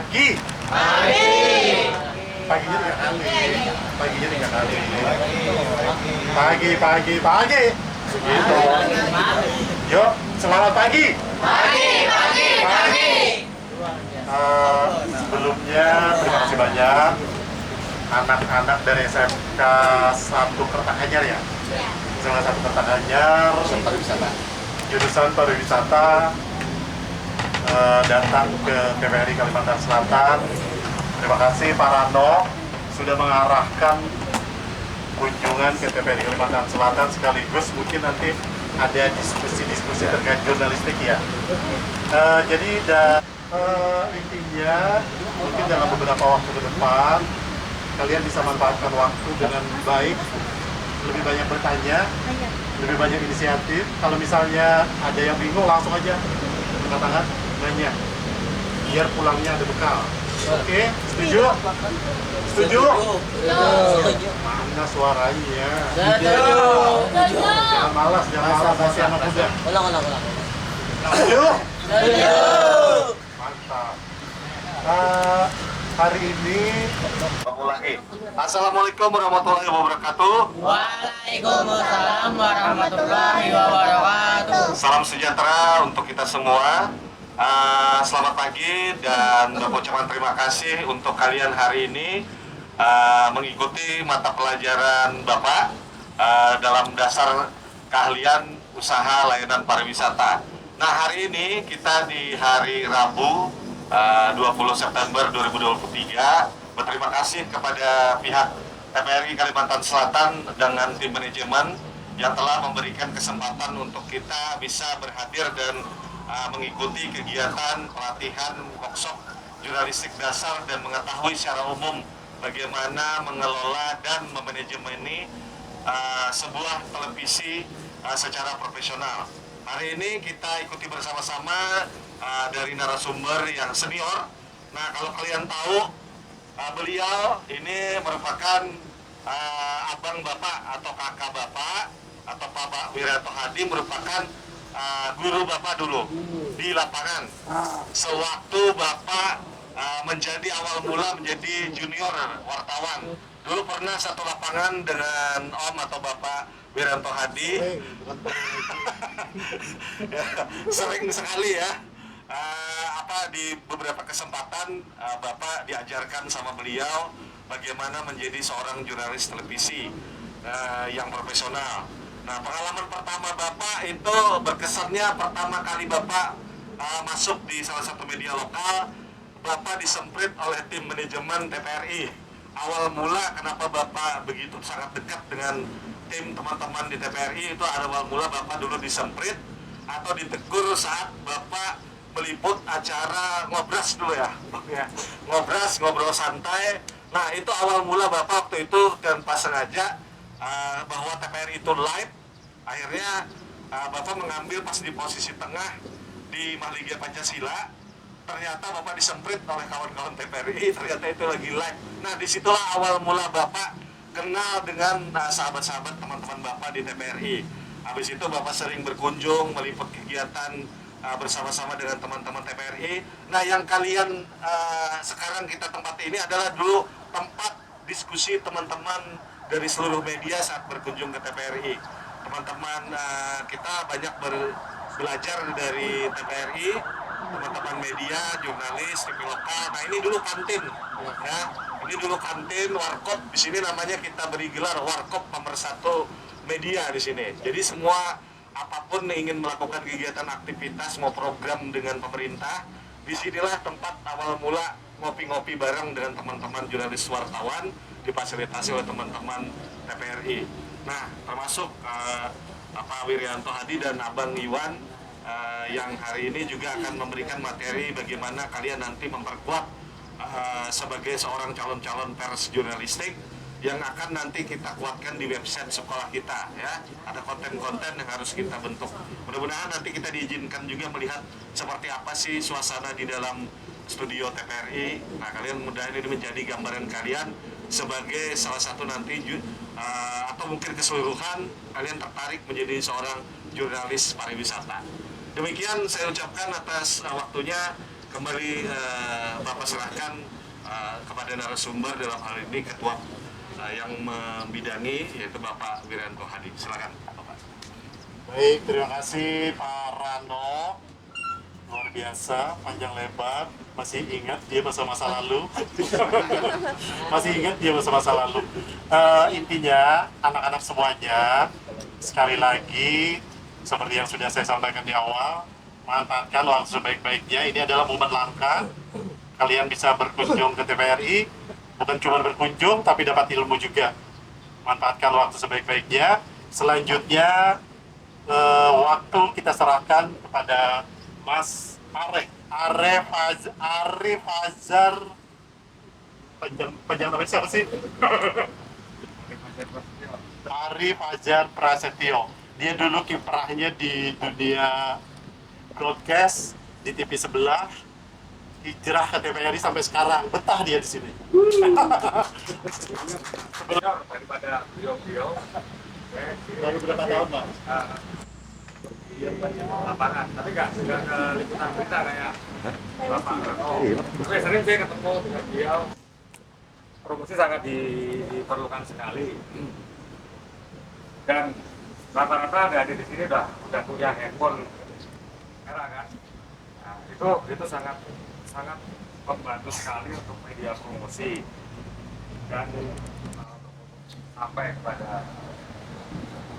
Pagi. Pagi. Paginya 3 kali. Paginya 3 kali. Pagi. Gitu. Yuk, selamat pagi. Pagi. Sebelumnya terima kasih banyak anak-anak dari SMK 1 Kertananyar ya. Salah satu Kertananyar jurusan pariwisata datang ke TPRI Kalimantan Selatan. Terima kasih Pak Rano sudah mengarahkan kunjungan ke TPRI Kalimantan Selatan, sekaligus mungkin nanti ada diskusi-diskusi terkait jurnalistik ya. Jadi intinya mungkin dalam beberapa waktu ke depan kalian bisa manfaatkan waktu dengan baik, lebih banyak bertanya, lebih banyak inisiatif. Kalau misalnya ada yang bingung, langsung aja angkat tangan, nanya, biar pulangnya ada bekal. Oke, setuju? Setuju? Mana suaranya? Jangan malas masih anak muda. Ulang. Setuju? Mantap. Hari ini ulangi. Assalamualaikum warahmatullahi wabarakatuh. Waalaikumsalam warahmatullahi wabarakatuh. Salam sejahtera untuk kita semua. Selamat pagi dan ucapan terima kasih untuk kalian hari ini mengikuti mata pelajaran Bapak dalam dasar keahlian usaha layanan pariwisata. Nah, hari ini kita di hari Rabu 20 September 2023 berterima kasih kepada pihak TPRI Kalimantan Selatan dengan tim manajemen yang telah memberikan kesempatan untuk kita bisa berhadir dan mengikuti kegiatan pelatihan workshop jurnalistik dasar dan mengetahui secara umum bagaimana mengelola dan memanajemeni sebuah televisi secara profesional. Hari ini kita ikuti bersama-sama dari narasumber yang senior. Nah, kalau kalian tahu, beliau ini merupakan abang bapak atau kakak bapak atau Pak Wiranto Hadi, merupakan guru bapak dulu di lapangan. Sewaktu bapak menjadi awal mula menjadi junior wartawan, dulu pernah satu lapangan dengan Om atau Bapak Wiranto Hadi. Ya, sering sekali ya. Di beberapa kesempatan Bapak diajarkan sama beliau bagaimana menjadi seorang jurnalis televisi yang profesional. Nah, pengalaman pertama Bapak itu berkesannya pertama kali Bapak masuk di salah satu media lokal, Bapak disemprit oleh tim manajemen TPRI. Awal mula kenapa Bapak begitu sangat dekat dengan tim teman-teman di TPRI itu awal mula Bapak dulu disemprit atau ditegur saat Bapak meliput acara ngobras dulu ya, ngobras, ngobrol santai. Nah, itu awal mula Bapak waktu itu tanpa sengaja bahwa TPRI itu live. Akhirnya Bapak mengambil pas di posisi tengah di Mahligai Pancasila. Ternyata Bapak disemprit oleh kawan-kawan TPRI, ternyata itu lagi live. Nah, disitulah awal mula Bapak kenal dengan sahabat-sahabat teman-teman Bapak di TPRI. Habis itu Bapak sering berkunjung, meliput kegiatan bersama-sama dengan teman-teman TPRI. Nah, yang kalian sekarang kita tempati ini adalah dulu tempat diskusi teman-teman dari seluruh media saat berkunjung ke TPRI. Teman-teman kita banyak belajar dari TPRI, teman-teman media, jurnalis, TV lokal. Nah, ini dulu kantin, ya. Ini dulu kantin, warkop. Di sini namanya kita beri gelar warkop pemersatu media di sini. Jadi semua apapun ingin melakukan kegiatan aktivitas mau program dengan pemerintah, disinilah tempat awal mula ngopi-ngopi bareng dengan teman-teman jurnalis wartawan, difasilitasi oleh teman-teman TPRI. Nah, termasuk Pak Wiranto Hadi dan Abang Iwan yang hari ini juga akan memberikan materi bagaimana kalian nanti memperkuat sebagai seorang calon-calon pers jurnalistik yang akan nanti kita kuatkan di website sekolah kita, ya. Ada konten-konten yang harus kita bentuk. Mudah-mudahan nanti kita diizinkan juga melihat seperti apa sih suasana di dalam studio TPRI. Nah, kalian mudah ini menjadi gambaran kalian sebagai salah satu nanti atau mungkin keseluruhan kalian tertarik menjadi seorang jurnalis pariwisata. Demikian saya ucapkan atas waktunya. kembali Bapak serahkan kepada narasumber dalam hal ini ketua yang membidangi, yaitu Bapak Wiranto Hadi. Silakan Bapak. Baik, terima kasih Pak Rano. Luar biasa, panjang lebar. Masih ingat dia masa-masa lalu. Masih ingat dia masa-masa lalu. Intinya, anak-anak semuanya, sekali lagi, seperti yang sudah saya sampaikan di awal, manfaatkan waktu sebaik-baiknya. Ini adalah momen langka. Kalian bisa berkunjung ke TVRI, bukan cuma berkunjung, tapi dapat ilmu juga. Manfaatkan waktu sebaik-baiknya. Selanjutnya, waktu kita serahkan kepada Mas Arif Fajar. Panjang namanya siapa sih? Arif Fajar Prasetyo. Dia dulu kiprahnya di dunia broadcast di TV sebelah. Hijrah ke TVRI sampai sekarang, betah dia di sini. Daripada beliau-beliau Baru berapa tahun, Pak? lapangan, tapi nggak ke liputan berita kayak Bapak Rano. Tapi sering saya ketemu dengan beliau. Promosi sangat diperlukan sekali. Dan rata-rata ada di sini udah punya handphone merah kan. Nah, itu sangat membantu sekali untuk media promosi dan sampai kepada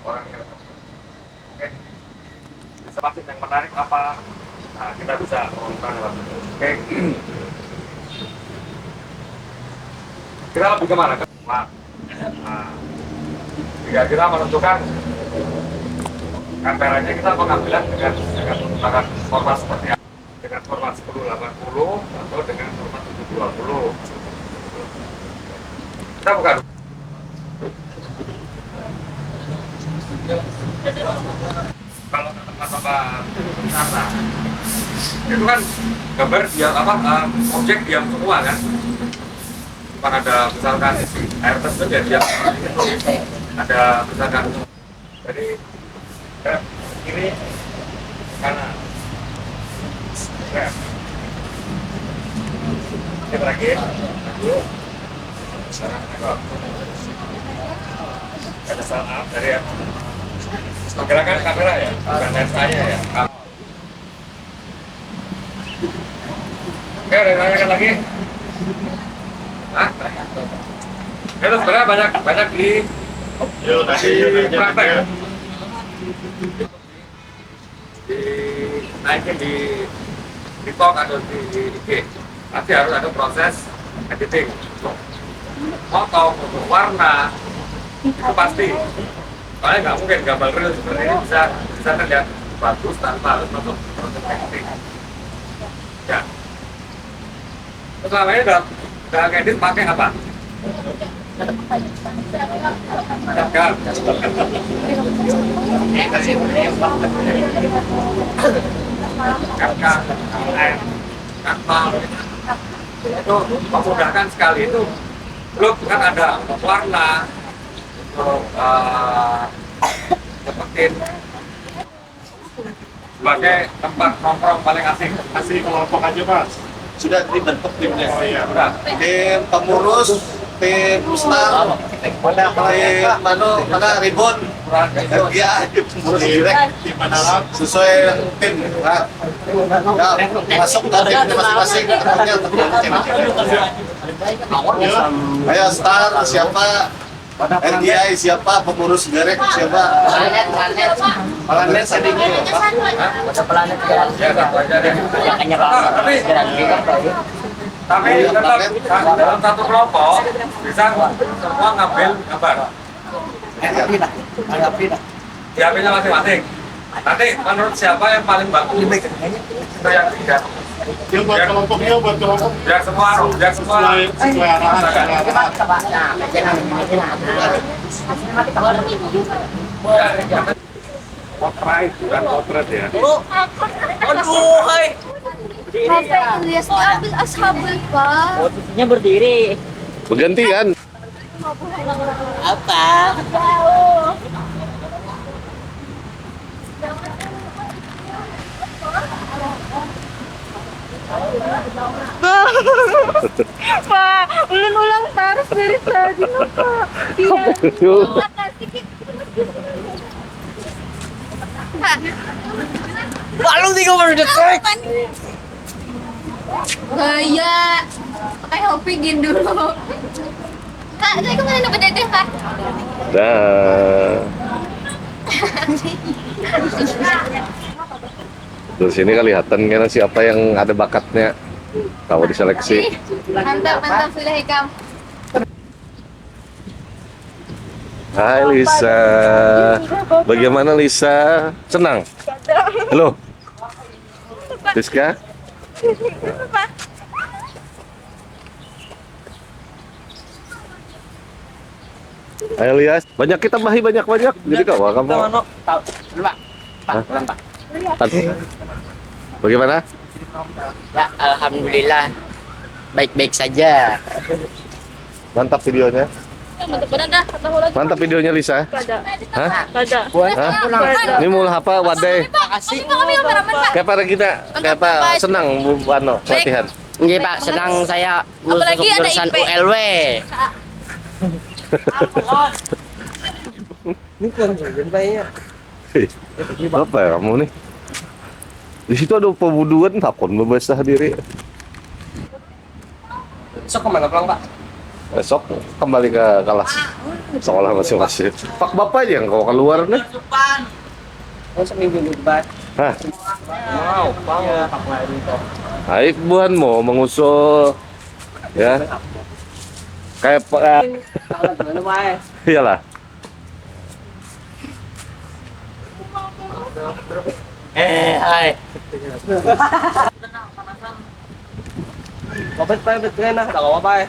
orang yang oke. Seperti yang menarik apa? Nah, kita bisa menggunakan lewat itu. Oke. Kita lebih kemana? Nah, jika kita menentukan kameranya, kita mengambilnya dengan menggunakan format seperti apa? Dengan format 1080 atau dengan format 720. Kita buka dulu. Kalau ke tempat Bapak wisata, itu kan gambar diam objek diam semua kan. Bukan ada misalkan air terjun ya diam, ada misalkan jadi kiri kanan. Ini terakhir, maju. Ada salam dari ya. Gerakan kamera ya, bukan dari saya ya. Oke, ada yang lagi? Hah? Itu sebenarnya banyak di praktek ya. Naikin di TikTok atau di IG. Nanti harus ada proses editing. Foto, warna, itu pasti. Soalnya nggak mungkin gambar real seperti ini bisa terlihat bagus tanpa harus masuk proses editing. Ya. Selama ini udah ngedit pakai apa? Capcut. Capcut, Canva. Itu memudahkan sekali itu. Belum kan ada warna, untuk dapetin sebagai tempat nongkrong paling asik. Kasih kelompok aja, Mas. Sudah dibentuk timnya. Oh iya. Tim pengurus, tim staff, tim mana ribon, dia pengurus direct Tim Manarak. sesuai tim. Nah, masuk ke timnya masing-masing. Ayo star siapa? NDI siapa? Pengurus direct siapa? Planet sedikit. Ada planet ya. Ya, satu aja deh. Makanya Pak. Tapi tetap dalam satu kelompok bisa semua ngambil gambar di HP-nya masing-masing. Nanti menurut siapa yang paling bagus itu yang tiga. Yang buat kelompoknya, buat kelompok. Yang semua Sesuai arahan. potret bukan potret ya. Aduh, hai. Bapak Ilyas ambil ashabul pak. Posisinya berdiri. Bergantian. Apa? Jauh. Pak, ulang-ulang terus dari tadi no, Pak. Iya. Pak. Balong 30 detik. Gaya. Pakai hopi gin dulu. Kak, saya kemana nih bedadeh, Kak? Dah. Dari sini kelihatan kan siapa yang ada bakatnya. Tahu diseleksi. Mantap, mantap sudah Hikam. Hai Lisa. Bagaimana Lisa? Senang? Halo. Rizka? Ayo Lias, banyak kita bahi banyak. Jadi kau kamu. Pak. Bagaimana? Ya, alhamdulillah. Baik-baik saja. Mantap videonya. Mantap videonya Lisa. Hah? Hah? Ini mau apa? Wadai. Makasih. Kayak pada kita, kayak Pak senang ano latihan. Nggih, Pak, senang saya Apalagi ada jurusan IP. ULW. Apa ya kamu nih? Di situ ada pembuduan takon membesar diri. Besok kemana pulang, Pak? Besok kembali ke kelas sekolah masing-masing. Pak bapak aja yang kau keluar nih. Oh, seminggu depan. Hah? Mau, Pak lagi kok. Baik buan mau mengusul ya. Kayak Pak. Gimana, Pak? Iyalah. Hai. Bapak betul nah, tak apa-apa ya.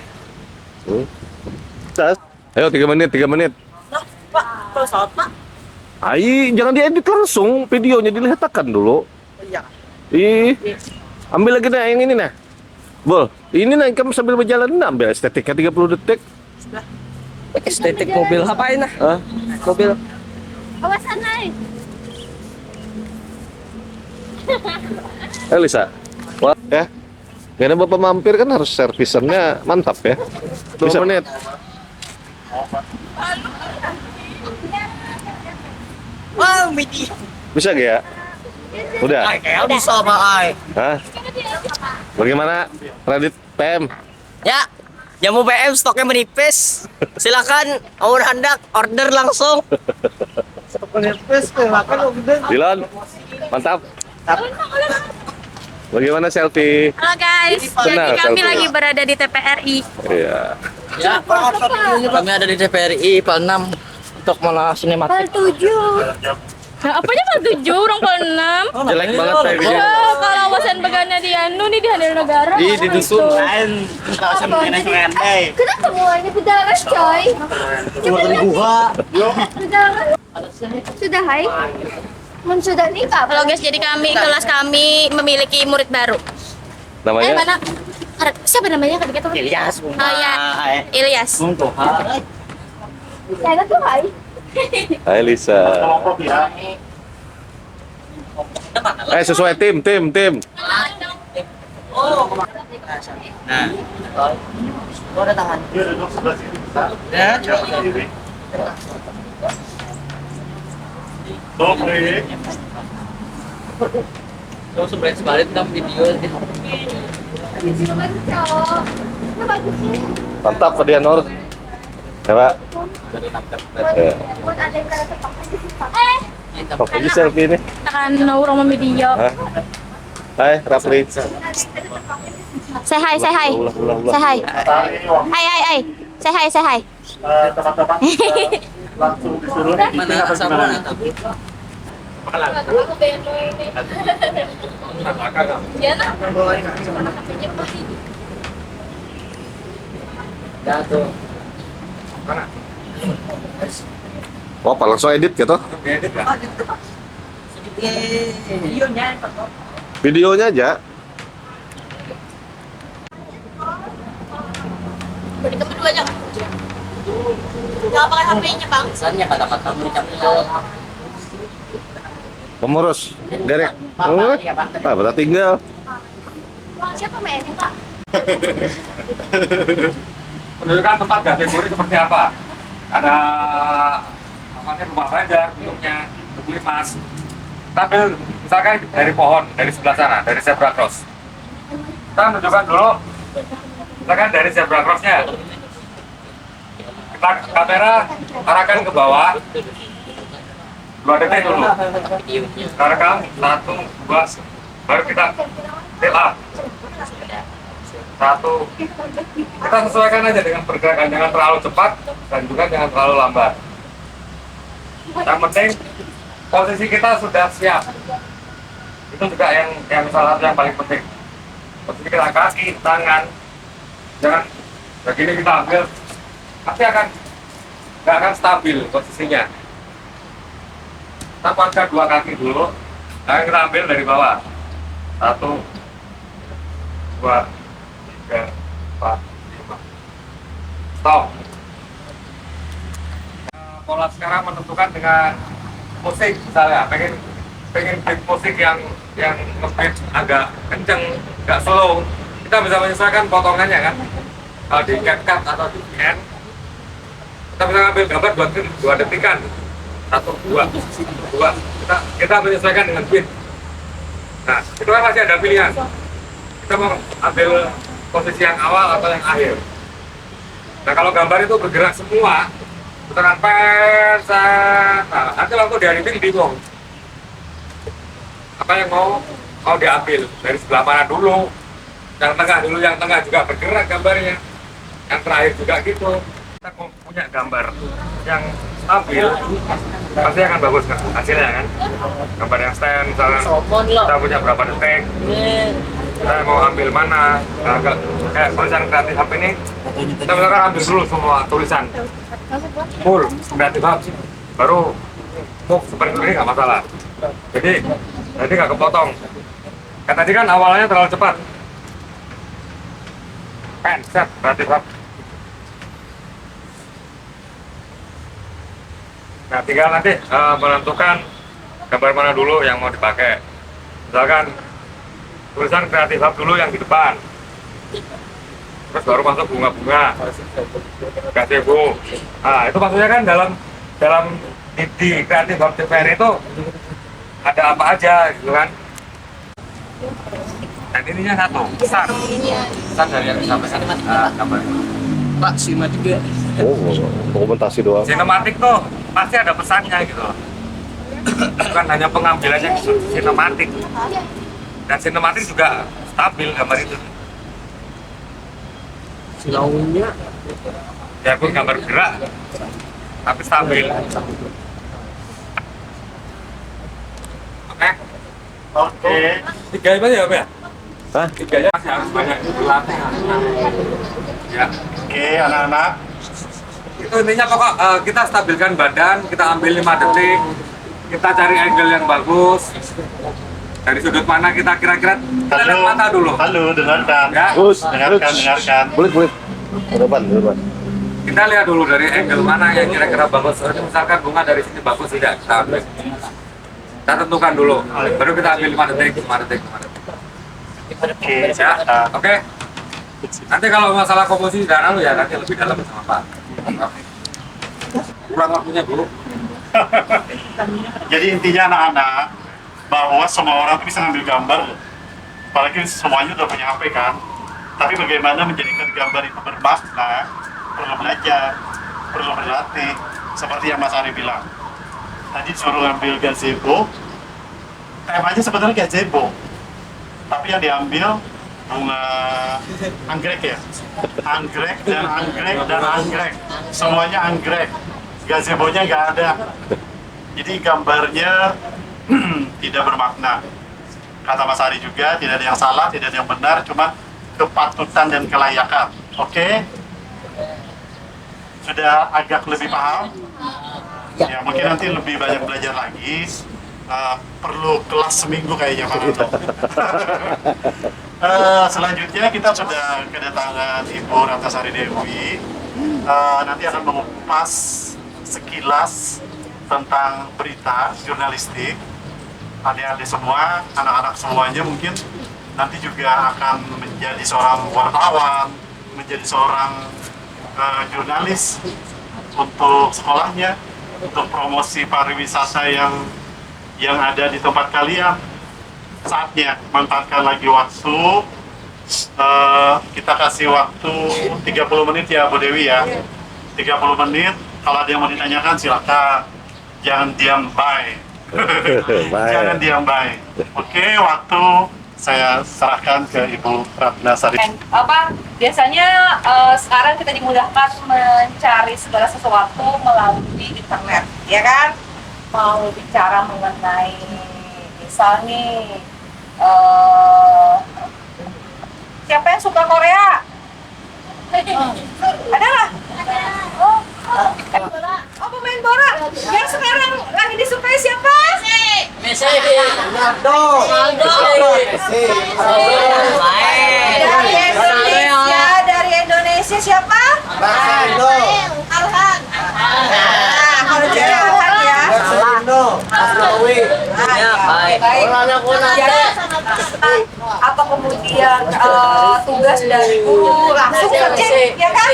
Tas. Ayo 3 menit. Pak, kalau saat, Pak. Ai, jangan diedit langsung, videonya dilihatkan dulu. Iya. Ih, ambil lagi nah yang ini nah. Bol, ini nah kamu sambil berjalan nah, ambil estetiknya 30 detik. Estetik mobil apain nah? Hah? Mobil. Awas Anai. Lisa. Wah, ya. Karena Bapak mampir kan harus servisannya mantap ya. 2 menit. Wow, Midi. Bisa gak ya? Udah. Kayak bisa, Pak. Hah? Bagaimana kredit PM? Ya, jamu PM stoknya menipis. Silakan, mau hendak order langsung. Dilan, mantap. Bagaimana selfie? Halo guys, Benar, jadi kami selfie. lagi berada di TPRI. Iya. Ya, kami ada di TPRI Pal 6 untuk mola sinematik. 7. Nah, apanya Pal 7? Orang Pal 6? Jelek banget saya video. Oh, kalau awasan bagana di anu nih di Handel Negara. Ih, di dusun. Kenapa semuanya pedagang coy? Cuma sudah hai. Sudah nikah. Halo guys, jadi kelas kami memiliki murid baru. Namanya? Mana? Siapa namanya? Kata Ilyas. Oh ya, Ilyas. Saya tuh hai. Hai Lisa. Kelompok ya. Sesuai tim. Nah. Oh, ada tangan. Dia duduk sebelah sini. Ya, Sini. Oke. Terus sebenarnya sebalik dalam video. Mantap Pak Dianor. Ya Pak. Ya. Kok aja selfie ini? Akan orang media. Hah? Hai Rafli. Say hi. Ulah. Say hi. Hai. Say hi. Teman-teman langsung disuruh editing apa gimana? Jatuh. Oh, Pak langsung edit gitu? Videonya aja. Jangan pakai HP-nya, Bang. Biasanya kata-kata mencapai. Pengurus, Derek. Tinggal. Siapa mainnya, Pak? Pendudukan tempat kategori seperti apa? Ada namanya rumah banjar bentuknya, bentuk limas. Kita ambil misalkan dari pohon, dari sebelah sana, dari zebra cross. Kita menunjukkan dulu, misalkan dari zebra crossnya. Kita kamera arahkan ke bawah, 2 detik dulu. Kita rekam, 1, 2, baru kita TLA. 1, kita sesuaikan aja dengan pergerakan, jangan terlalu cepat dan juga jangan terlalu lambat. Yang penting posisi kita sudah siap. Itu juga yang salah satu yang paling penting. Posisi kita kaki, tangan, jangan begini kita ambil, pasti nggak akan stabil posisinya. Kita angkat 2 kaki dulu, dan kita ambil dari bawah. 1, 2, 3, 4, 5. Stop. Pola sekarang menentukan dengan musik misalnya, pengen beat musik yang nge-beat agak kenceng, agak slow, kita bisa menyesuaikan potongannya kan. Kalau di CapCut atau di VN, kita bisa ngambil gambar 2 detikan, 1, 2, kita menyesuaikan dengan beat. Nah, itu kan masih ada pilihan. Kita mau ambil posisi yang awal atau yang akhir. Nah, kalau gambar itu bergerak semua, putaran pesan, nah, nanti waktu di editing bingung. Apa yang mau diambil, dari sebelah mana dulu, yang tengah juga bergerak gambarnya, yang terakhir juga gitu. Kita punya gambar yang stabil, pasti akan bagus kan hasilnya kan. Gambar yang stand, misalnya kita punya berapa detik, kita mau ambil mana, kayak tulisan Creative Hub ini, kita misalkan ambil dulu semua tulisan full Creative Hub, baru move seperti ini nggak masalah. Jadi nggak kepotong. Kayak tadi kan awalnya terlalu cepat. Pen, set, Creative Hub. Nah, tinggal nanti menentukan gambar mana dulu yang mau dipakai. Misalkan tulisan Creative Hub dulu yang di depan, terus baru masuk bunga-bunga, gazebo. Nah, itu maksudnya kan dalam di Creative Hub TVRI itu ada apa aja gitu kan. Dan ininya satu, pesan dari yang disampaikan gambar. Pak, sinematik. Oh, dokumentasi doang. Sinematik tuh pasti ada pesannya gitu loh. Bukan hanya pengambilannya sinematik. Dan sinematik juga stabil gambar itu. Silaunya Ya pun gambar gerak, tapi stabil. Oke? Oke. 3 itu ya, Pak ya? Hah? 3-nya masih harus banyak dilatih. Ya. Oke, anak-anak. Itu intinya pokok kita stabilkan badan, kita ambil 5 detik, kita cari angle yang bagus. Dari sudut mana kita kira-kira, kita lihat mata dulu. Halo, dengarkan. Ya. Gus, Dengarkan. Bulit. Depan. Kita lihat dulu dari angle mana yang kira-kira bagus. Misalkan bunga dari sini bagus tidak, kita ambil. Kita tentukan dulu, baru kita ambil 5 detik. Oke, Ya, oke. Nanti kalau masalah komposisi dan ya nanti lebih dalam sama Pak. Kurang waktunya dulu. Jadi intinya anak-anak, bahwa semua orang tuh bisa ngambil gambar loh. Apalagi semuanya udah punya HP kan. Tapi bagaimana menjadikan gambar itu bermakna, perlu belajar, perlu berlatih. Seperti yang Mas Ari bilang. Tadi suruh ngambil gazebo, temanya sebenarnya gazebo. Tapi yang diambil bunga anggrek ya. Anggrek. Semuanya anggrek. Gazebonya nggak ada. Jadi gambarnya tidak bermakna. Kata Mas Ari juga, tidak ada yang salah, tidak ada yang benar, cuma kepatutan dan kelayakan. Oke? Sudah agak lebih paham? Ya, mungkin nanti lebih banyak belajar lagi. Perlu kelas seminggu kayaknya Pak Rano. Selanjutnya kita sudah kedatangan Ibu Ratnasari Dewi. Nanti akan mengupas sekilas tentang berita jurnalistik. Adik-adik semua, anak-anak semuanya mungkin nanti juga akan menjadi seorang wartawan, menjadi seorang jurnalis untuk sekolahnya, untuk promosi pariwisata yang ada di tempat kalian. Saatnya manfaatkan lagi waktu. Kita kasih waktu 30 menit ya Bu Dewi ya. 30 menit. Kalau ada yang mau ditanyakan silakan. Jangan diam, bye. Baik. Jangan diam, bye. Oke, waktu saya serahkan ke Ibu Ratna Sari. Biasanya sekarang kita dimudahkan mencari segala sesuatu melalui internet, ya kan? Mau bicara mengenai misal nih siapa yang suka Korea? Ada lah. Oh, pemain bola. Yang sekarang lagi disukai siapa? Messi. Dari Indonesia siapa? Alhan. Kalau jadi Alhan ya. Ya, baik. Jadi, apa kemudian tugas dari guru langsung searching, ya kan?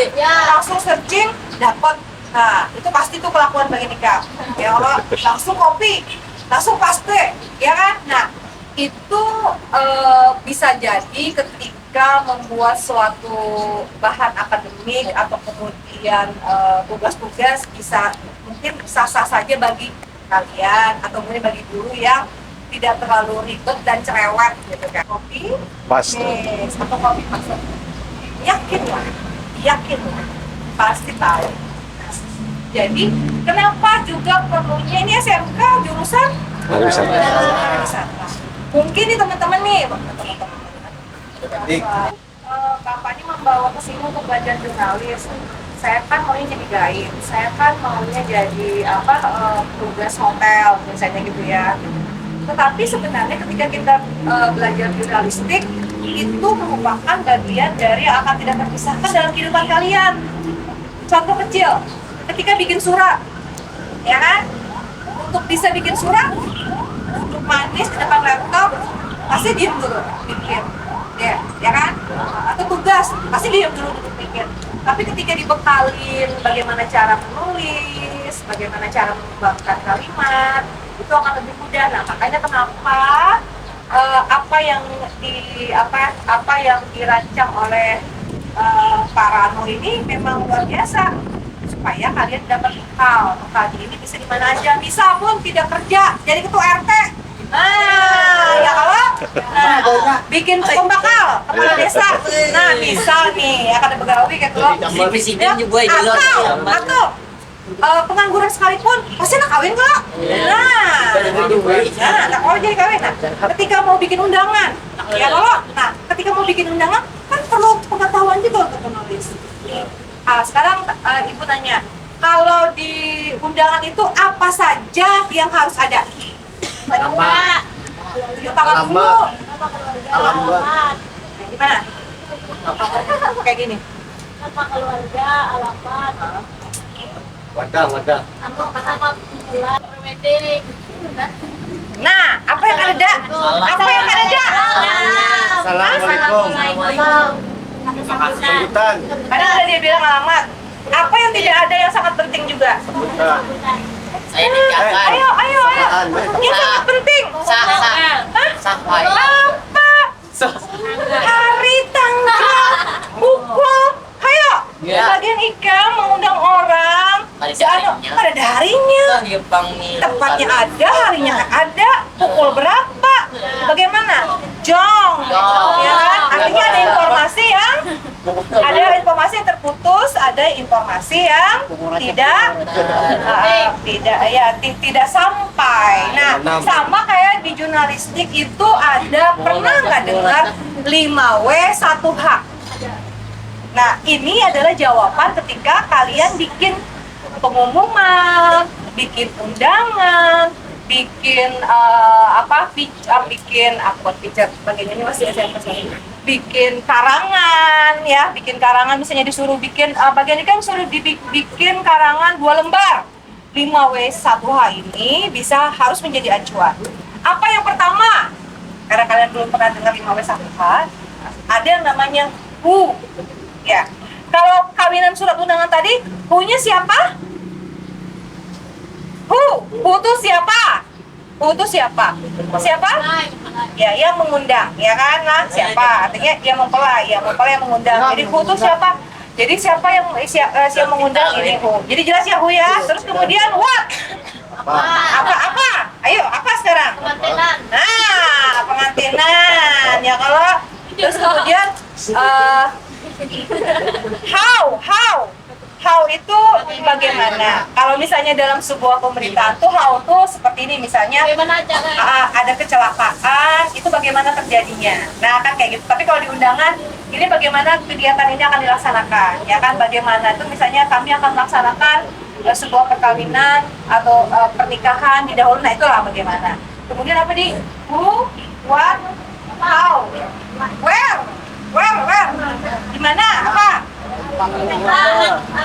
Langsung searching dapat. Nah, itu pasti tuh kelakuan Mbak Inika. Ya Allah, langsung copy, langsung paste, ya kan? Nah, itu bisa jadi ketika membuat suatu bahan akademik atau kemudian tugas-tugas bisa mungkin sah-sah saja bagi kalian atau mungkin bagi guru yang tidak terlalu ribet dan cerewet gitu kan. Copy, Paste. atau copy paste. Yakin lah, pasti tahu. Jadi kenapa juga perlunya ini SMK jurusan pariwisata? Mungkin nih teman-teman nih, Bapak ini membawa ke sini untuk belajar jurnalis. Saya kan maunya jadi guide, saya kan maunya jadi tugas hotel misalnya gitu ya. Tetapi sebenarnya ketika kita belajar jurnalistik itu merupakan bagian dari yang akan tidak terpisahkan dalam kehidupan kalian. Contoh kecil, ketika bikin surat, ya kan? Untuk bisa bikin surat, duduk manis di depan laptop, pasti diem dulu, pikir, ya kan? Atau tugas, pasti diem dulu duduk pikir. Tapi ketika dibekalin bagaimana cara menulis, bagaimana cara mengembangkan kalimat, itu akan lebih mudah. Nah, makanya kenapa apa yang dirancang oleh Pak Rano ini memang luar biasa supaya kalian dapat bekal ini bisa di mana aja, bisa pun tidak kerja jadi ketua RT. Ya kalau bikin pembakal kepala desa, nah bisa nih akan ada begawi ketua Presiden juga itu atau pengangguran sekalipun pasti nak kawin kok. Nah kalau jadi kawin, nah ketika mau bikin undangan, ya kalau, nah ketika mau bikin undangan kan perlu pengetahuan juga untuk menulis. Sekarang ibu tanya, kalau di undangan itu apa saja yang harus ada? Alamat. Dulu. Alamat. Gimana? Kayak gini. Nama keluarga, alamat. Wadah. Nah, apa yang ada? Apa yang ada? Assalamualaikum. Sambutan. Kadang ada dia bilang alamat. Apa yang tidak ada yang sangat penting juga? Saya dijaga. Ayo. Ini sangat penting. Sampai. Apa? Hari, tanggal, buku. Ayo. Bagian Ika mengundang orang. Pada harinya. Tempatnya ada, harinya ada, pukul berapa? Bagaimana? Jong. Ya kan? Artinya ada informasi yang terputus, ada informasi yang tidak sampai. Nah, sama kayak di jurnalistik itu ada, pernah nggak dengar 5W 1H? Nah, ini adalah jawaban ketika kalian bikin pengumuman, bikin undangan, bikin bikin karangan ya, bikin karangan misalnya disuruh bikin bagian ini kan suruh dibikin karangan 2 lembar. 5W 1H ini harus menjadi acuan. Apa yang pertama? Karena kalian belum pernah dengar 5W 1H, ada yang namanya WHO. Ya. Kalau kawinan surat undangan tadi, who-nya siapa? Who itu siapa? Who itu siapa? Siapa? Ya, yang mengundang, ya kan? Lah, siapa? Artinya yang mempelai, yang mengundang. Jadi who itu siapa? Jadi siapa yang mengundang ini who. Jadi jelas ya who ya. Terus kemudian what? Apa? Ayo, apa sekarang? Pengantinan. Nah, pengantinan. Ya kalau terus kemudian how itu bagaimana? Kalau misalnya dalam sebuah pemerintahan tuh how tuh seperti ini misalnya Bagaimana cara? ada kecelakaan itu bagaimana terjadinya? Nah kan kayak gitu. Tapi kalau di undangan ini bagaimana kegiatan ini akan dilaksanakan? Ya kan bagaimana itu misalnya kami akan melaksanakan sebuah perkawinan atau pernikahan di dahulu. Nah itulah bagaimana. Kemudian apa di who, what, how, where, di mana, apa?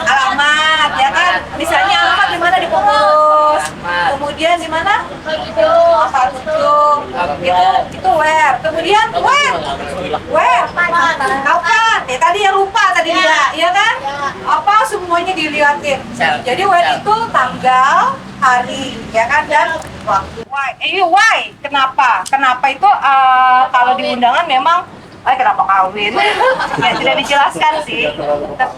Alamat, ya kan? Misalnya alamat di mana di pengurus. Kemudian di mana? Palujung. Itu where. Kemudian where? Kapan? Ya tadi yang lupa tadi dia, ya kan? Apa semuanya dilihatin. Jadi where itu tanggal, hari, ya kan? Dan waktu. Why? Kenapa? Kenapa itu kalau di undangan memang kenapa kawin? Ya tidak dijelaskan sih.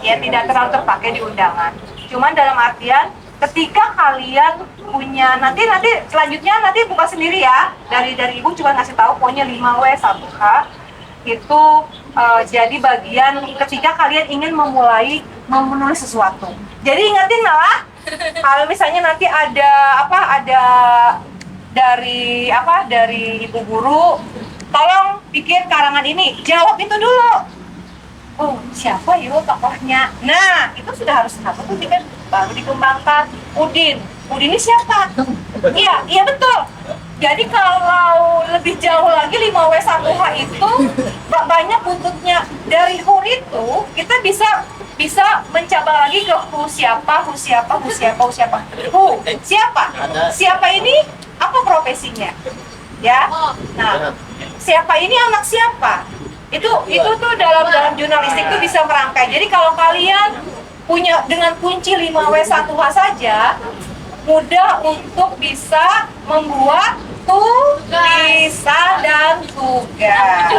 Ya tidak terlalu terpakai di undangan. Cuman dalam artian ketika kalian punya nanti selanjutnya nanti buka sendiri ya. Dari ibu cuma ngasih tahu pokoknya 5W 1H itu jadi bagian ketika kalian ingin menulis sesuatu. Jadi ingatin lah kalau misalnya nanti ada dari ibu guru tolong bikin karangan ini, jawab itu dulu. Oh, siapa yuk tokohnya? Nah, itu sudah harus tuh kan baru dikembangkan. Udin ini siapa? Iya betul. Jadi kalau lebih jauh lagi 5W 1H itu banyak buntutnya. Dari who itu kita bisa mencabar lagi ke who siapa. Who, siapa ini apa profesinya? Ya. Nah, siapa ini anak siapa? Itu tuh dalam jurnalistik tuh bisa merangkai. Jadi kalau kalian punya dengan kunci 5W 1H saja mudah untuk bisa membuat tulisan dan tugas.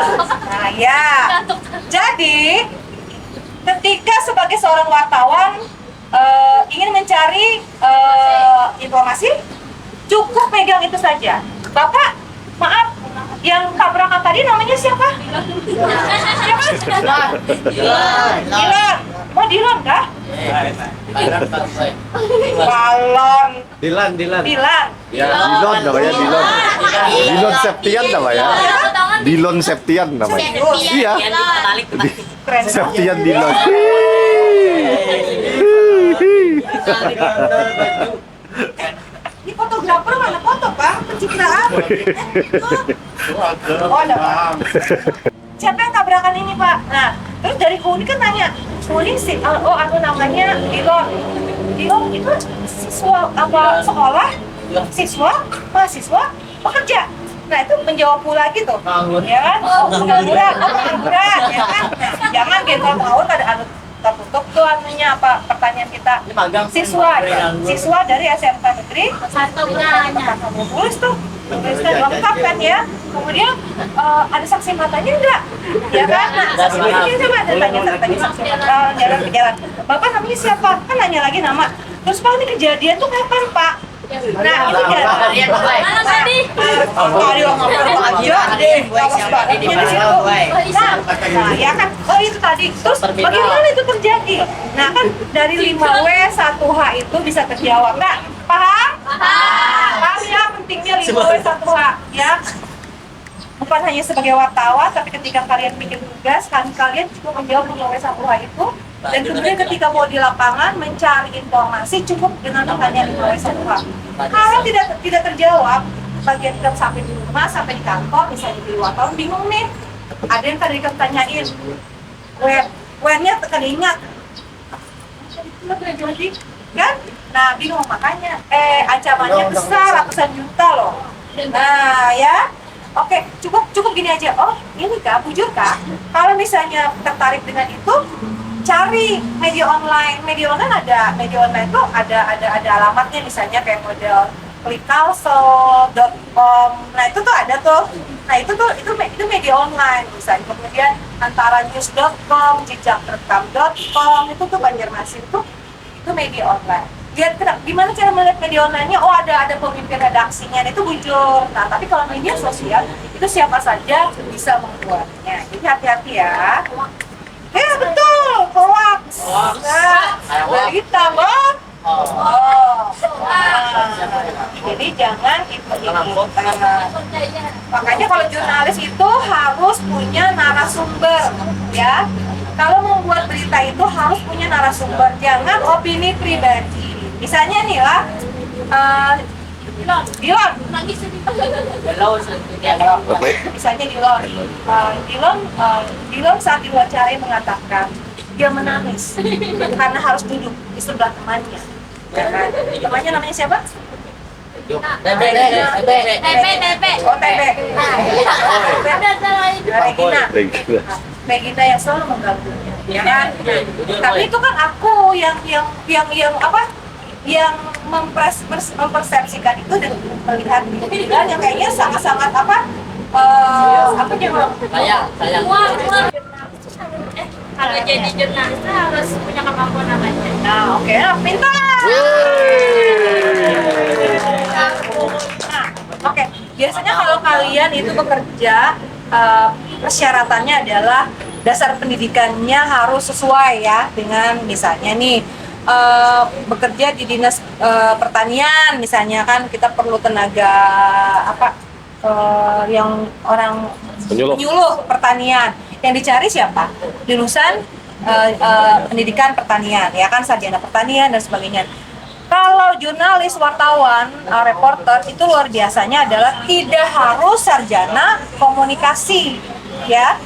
Nah ya, jadi ketika sebagai seorang wartawan ingin mencari informasi, cukup pegang itu saja. Bapak, maaf, yang tabrakan tadi namanya siapa? Siapa? Dilan. Oh, Dilan kah? Balon. Dilan. Ya, Dilon namanya Dilon. Dilon Septian namanya. Dilon Septian namanya. Iya. Keren. Septian Dilon. Ini fotografer mana foto, Bang? Pencitraan. Oh, ada, Pak. Siapa yang tabrakan ini, Pak? Nah, terus dari Huni kan nanya, Huni aku namanya Dilon. Dilon itu siswa apa sekolah? Mahasiswa, pekerja. Nah, itu menjawab pula gitu. Ya kan? Pengangguran, ya kan? Nah, jangan gentle ngawur ada tertutup tuh anunya apa pertanyaan kita siswa dari SMK Negeri tulis tuliskan lengkap kan ya. Kemudian ada saksi matanya enggak, ya kan? Nah, saksi matanya coba tanya saksi jalan bapak namanya siapa, kan nanya lagi nama. Terus Pak, ini kejadian tuh kapan Pak? Nah, itu kejadian mana tadi? Tadi nah, ya kan, oh itu tadi. Terus bagaimana itu terjadi? Nah kan dari 5W 1H itu bisa terjawab, nggak? Paham? Paham ya pentingnya 5W 1H ya. Bukan hanya sebagai wartawan, tapi ketika kalian bikin tugas, kalian cukup menjawab 5W 1H itu. Dan kemudian ketika mau di lapangan mencari informasi cukup dengan pertanyaan 5W 1H. Kalau tidak terjawab, bagian kita sampai di rumah, sampai di kantor, misalnya di luar tahun bingung nih. Ada yang tadi kita tanyain, when-nya teringat. Kan? Nah bingung makanya. Ancamannya besar, ratusan juta loh. Nah ya. Oke, cukup gini aja. Oh, ini kah, bujur kah? Kalau misalnya tertarik dengan itu, cari media online. Media online tuh ada alamatnya, misalnya kayak model clickcalso.com. Nah itu tuh ada tuh. Nah itu media online misalnya. Kemudian antara news.com, jejakrekam.com, itu tuh Banjarmasin itu media online. Lihat gimana cara melihat media online-nya? Oh ada pemimpin redaksinya, itu muncul. Nah tapi kalau media sosial itu siapa saja bisa membuatnya. Jadi hati-hati ya. Betul, hoax. Nah, berita, Bang. Jadi jangan ikut-ikut. Makanya kalau jurnalis itu harus punya narasumber, ya. Kalau membuat berita itu harus punya narasumber, jangan opini pribadi. Misalnya nih lah, Dilon. Misalnya Dilon saat diwawancarai mengatakan dia menangis karena harus duduk di sebelah temannya. Temannya namanya siapa? TP. Oh, TP. Regina yang selalu mengganggunya, ya kan? Tapi itu kan aku yang mempersepsikan itu dan melihat Dilan yang kayaknya sangat-sangat Kalau jadi jurnalis harus punya kemampuan apa aja? Nah, oke, pintar. Nah, oke. Biasanya kalau kalian itu bekerja, persyaratannya adalah dasar pendidikannya harus sesuai ya dengan misalnya nih bekerja di dinas pertanian, misalnya kan kita perlu tenaga yang orang penyuluh pertanian. Yang dicari siapa? Lulusan pendidikan pertanian, ya kan, sarjana pertanian dan sebagainya. Kalau jurnalis, wartawan, reporter itu luar biasanya adalah tidak harus sarjana komunikasi, ya.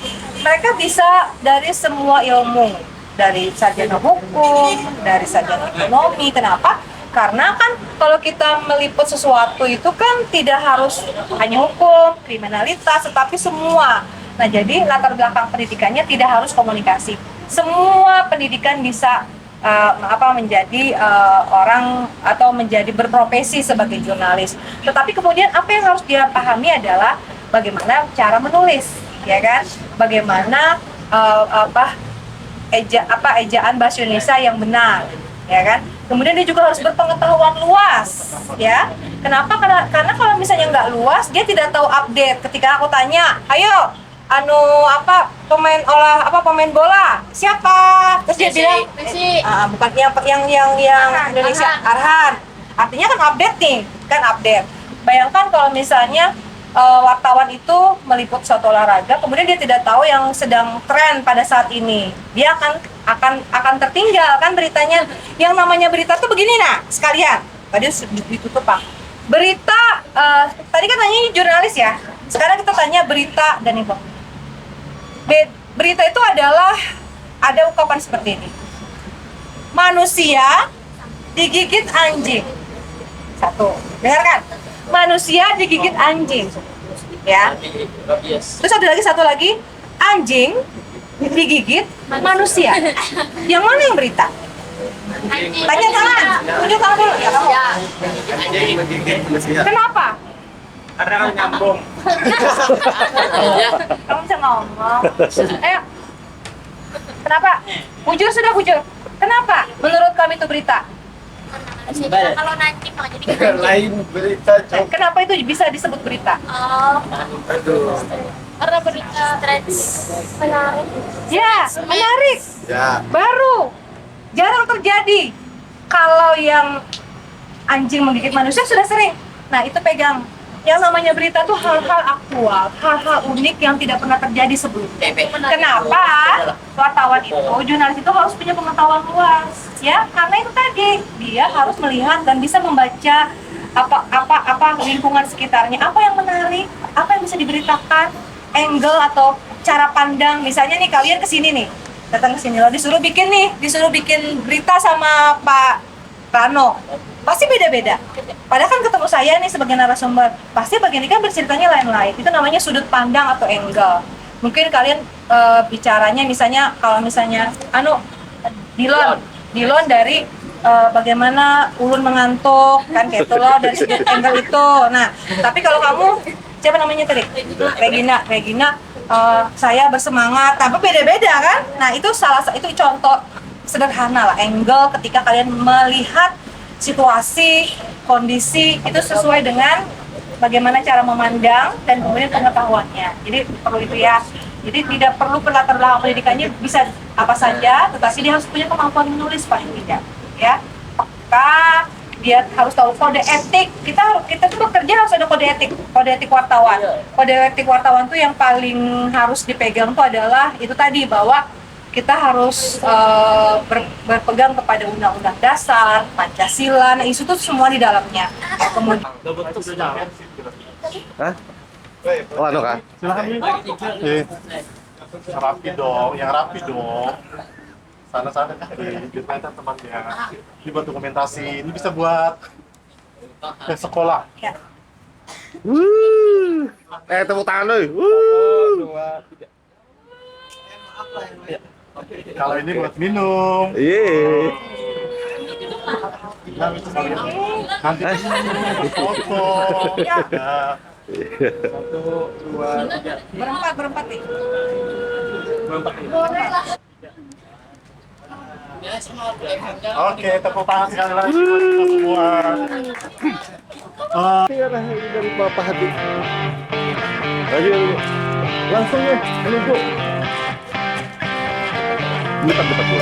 Mereka bisa dari semua ilmu, dari sarjana hukum, dari sarjana ekonomi. Kenapa? Karena kan kalau kita meliput sesuatu itu kan tidak harus hanya hukum, kriminalitas, tetapi semua. Nah, jadi latar belakang pendidikannya tidak harus komunikasi. Semua pendidikan bisa menjadi orang atau menjadi berprofesi sebagai jurnalis. Tetapi kemudian apa yang harus dia pahami adalah bagaimana cara menulis, ya kan? Bagaimana ejaan bahasa Indonesia yang benar, ya kan? Kemudian dia juga harus berpengetahuan luas, ya. Kenapa? Karena kalau misalnya nggak luas, dia tidak tahu update. Ketika aku tanya, ayo, pemain bola siapa? Terus dia bilang bukan yang Indonesia, Arhan. Artinya kan update nih, kan update. Bayangkan kalau misalnya wartawan itu meliput suatu olahraga, kemudian dia tidak tahu yang sedang tren pada saat ini, dia akan tertinggal kan beritanya. Yang namanya berita tuh begini, nah sekalian tadi ditutup Pak. Berita tadi kan tanya jurnalis ya, sekarang kita tanya berita dan info. Berita itu adalah ada ungkapan seperti ini. Manusia digigit anjing. Satu, dengarkan. Manusia digigit anjing. Ya. Terus satu lagi, anjing digigit manusia. Yang mana yang berita? Tanya tangan. Tunjuk tangan dulu ya kamu. Kenapa? Karena kan nyambung. Kamu bisa ngomong. Ayo. Kenapa? Bujur. Kenapa? Menurut kami itu berita. Kalau nanti jadi Lain berita Kenapa itu bisa disebut berita? karena berita menarik. Ya, menarik. Ya. Baru. Jarang terjadi. Kalau yang anjing menggigit manusia sudah sering. Nah, itu pegang. Yang namanya berita tuh hal-hal aktual, hal-hal unik yang tidak pernah terjadi sebelumnya. Kenapa? Wartawan itu, jurnalis itu harus punya pengetahuan luas, ya? Karena itu tadi dia harus melihat dan bisa membaca apa lingkungan sekitarnya, apa yang menarik, apa yang bisa diberitakan, angle atau cara pandang. Misalnya nih kalian kesini nih, datang kesini, lo disuruh bikin berita sama Pak Rano. Pasti beda-beda. Padahal kan ketemu saya nih sebagai narasumber, pasti bagian ini kan berceritanya lain-lain. Itu namanya sudut pandang atau angle. Mungkin kalian bicaranya misalnya kalau misalnya Dilon dari bagaimana ulun mengantuk kan kayak itu loh dari sudut angle itu. Nah, tapi kalau kamu siapa namanya tadi? Regina saya bersemangat. Tapi beda-beda kan? Nah, itu itu contoh sederhana lah angle ketika kalian melihat situasi, kondisi itu sesuai dengan bagaimana cara memandang dan kemudian pengetahuannya. Jadi perlu itu ya. Jadi tidak perlu latar belakang pendidikannya, bisa apa saja, tetapi dia harus punya kemampuan menulis paling tidak, ya. Maka dia harus tahu kode etik. Kita tuh bekerja harus ada kode etik wartawan. Kode etik wartawan tuh yang paling harus dipegang tuh adalah itu tadi, bahwa kita harus berpegang kepada undang-undang dasar, Pancasila. Nah, itu tuh semua di dalamnya. Kemudian Hah? Oh, anu kah? Silakan. Rapi dong, yang rapi dong. Sana biar kelihatan temannya. Ini buat dokumentasi, ini bisa buat ke sekolah. ya. Tepuk tangan euy. Kalau ini buat minum. Iya. Nanti foto. Ya. Berempat nih. Oke, tepuk tangan sekali lagi buat kita semua. Dari Bapak Hati. Ayo. Langsung ya, Bu. Depan Bu.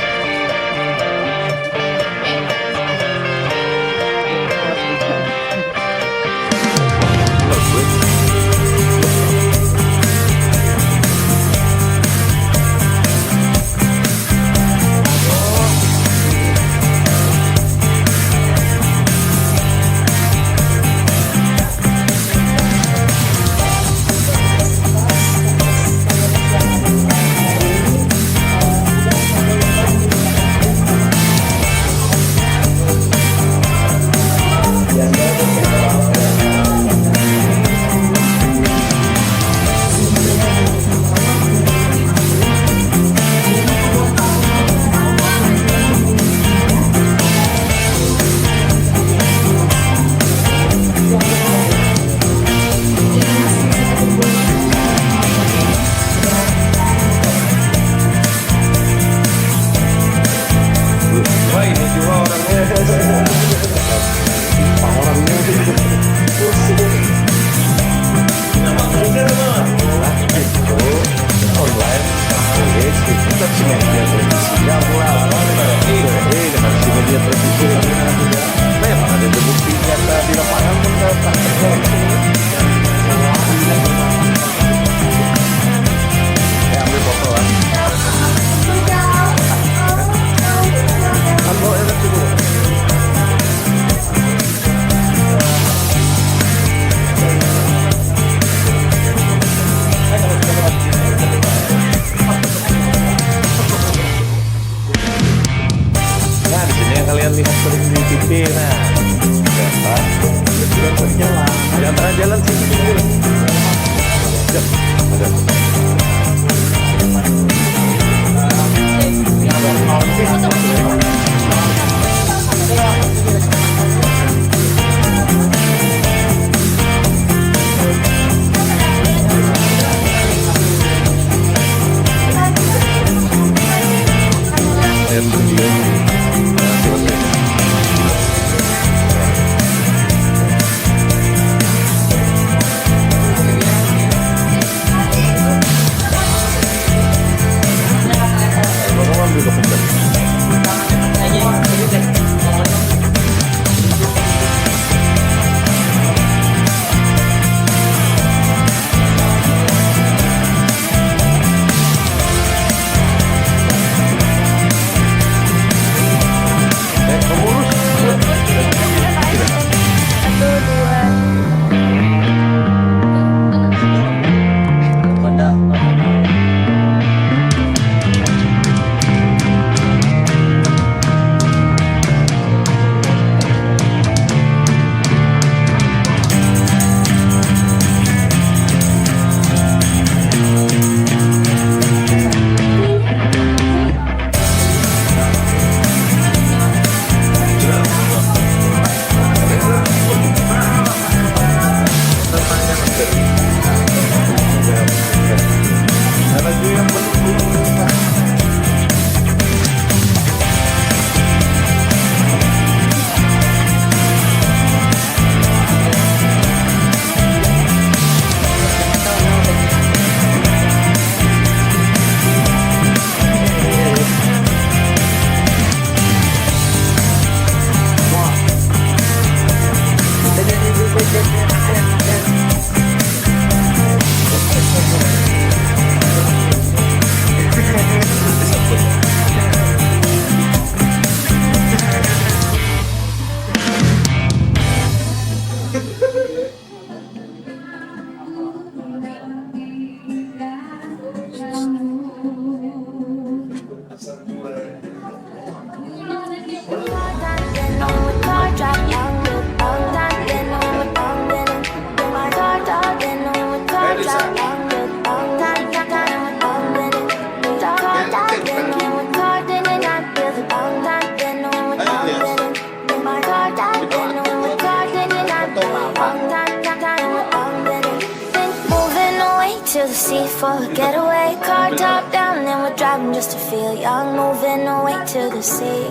free for a getaway. Car top down and we're driving just to feel young. Moving away to the sea.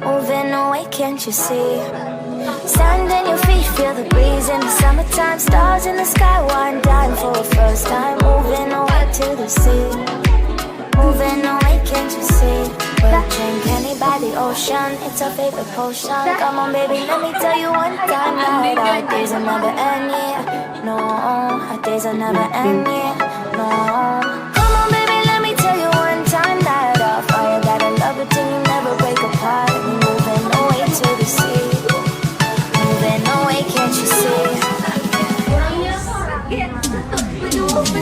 Moving away, can't you see? Sand in your feet, feel the breeze in the summertime. Stars in the sky, one dying for a first time. Moving away to the sea. Moving away, can't you see? We'll drink honey by the ocean, it's our favorite potion. Come on baby, let me tell you one time that our days will never end, yeah. No, our days will never end, yeah. No. Come on baby, let me tell you one time that our fire got a love it till you never break apart. Moving away to the sea. Moving away, can't you see?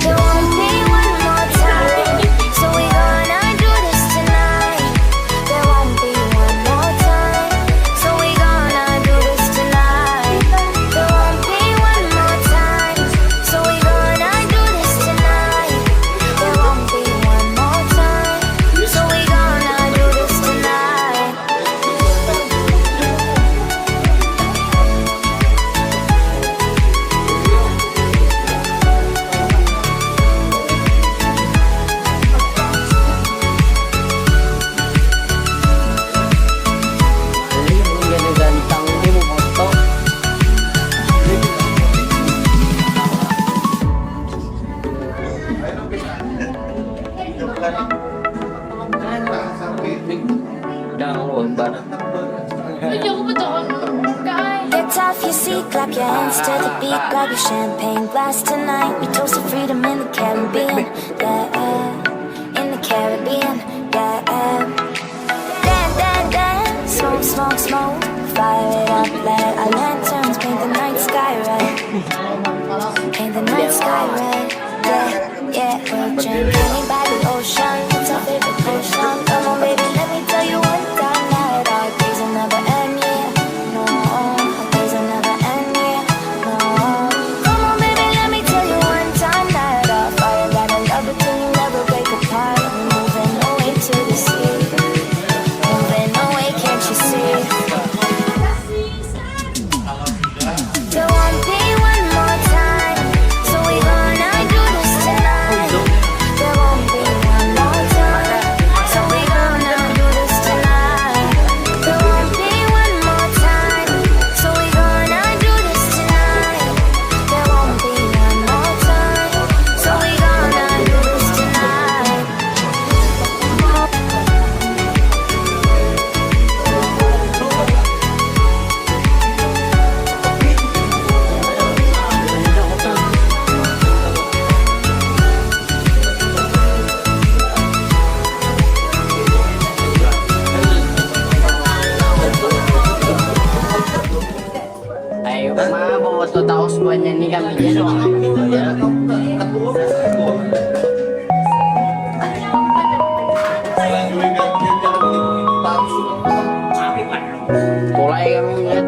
There won't be one more time, so we gonna do this tonight. There won't be one more time, so we gonna do this tonight. There won't be one more time, so we gonna do this tonight. There won't be one more time, so we gonna do this tonight. Ang gantang ini mo foto. Download ba? Get off your seat, clap your hands to the beat. Grab your champagne glass tonight. We toast to freedom in the Caribbean, yeah. In the Caribbean, yeah. Dance, dance, dance. Smoke, smoke, smoke. Fire it up, let our lanterns paint the night sky red. Paint the night sky red, yeah, yeah. We'll drink honey by the ocean, it's our favorite potion. Come on baby, let me tell you one time that our days will never end, yeah. No, our days will never end, yeah. No. Come on baby, let me tell you one time that our fire got a love it till you never break apart. Moving away to the sea. Moving away, can't you see? There won't be one more time, so we gonna do this tonight. There won't be one more time, so we gonna do this tonight. There won't be one more time, so we gonna do this tonight. There won't be one more time, so we gonna do this tonight. Ayo mabot to taos buwan ni kami dyan. Mulai kami